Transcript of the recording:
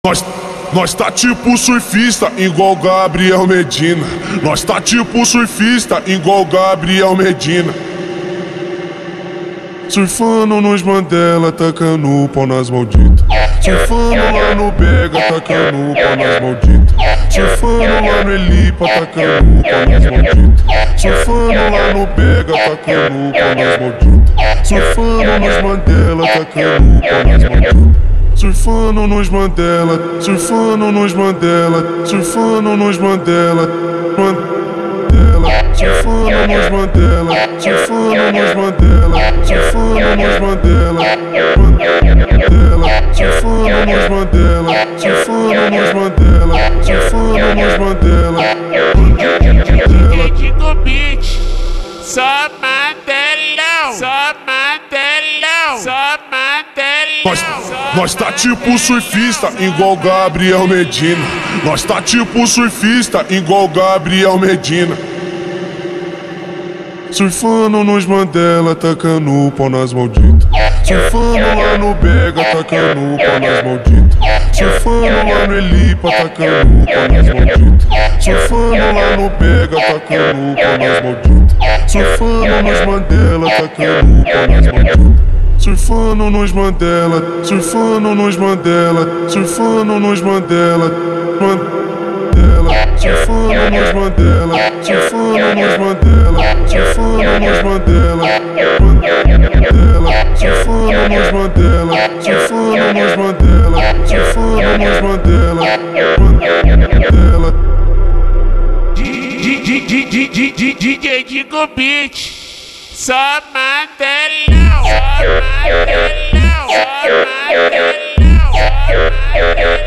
Nós tá tipo surfista, igual Gabriel Medina. Nós tá tipo surfista, igual Gabriel Medina. Surfando nos Mandela, tacando o pau nas malditas. Surfando lá no Bega, tacando o pau nas malditas. Surfando lá no Elipa, tacando o pau nas malditas. Surfando lá no Bega, tacando o pau nas malditas. Surfando nos Mandela, tacando o pau nas malditas. Surfando nos Mandela, surfando nos Mandela, surfando nos Mandela, surfando nos Mandela, surfando nos Mandela, surfando nos Mandela, surfando nos Mandela, surfando nos Mandela, surfando nos Mandela. Digo beat, só Mandelão, só Mandelão, só Mandelão. Nós tá tipo surfista, igual Gabriel Medina. Nós tá tipo surfista, igual Gabriel Medina. Surfando nos Mandela, tacando o pau nas malditas. Surfando lá no Bega, tacando o pau nas malditas. Surfando lá no Elipa, tacando o pau nas malditas. Surfando lá no Bega, tacando o pau nas malditas. Surfando nos Mandela, tacando o pau nas malditas. Surfando nos Mandela, surfando nos Mandela, surfando nos Mandela, surfando nos Mandela, surfando nos Mandela, surfando nos Mandela, surfando nos Mandela, surfando nos Mandela, surfando nos Mandela. DJ Digo beat, só Mandelão, só Mandelão, só Mandelão, só Mandelão.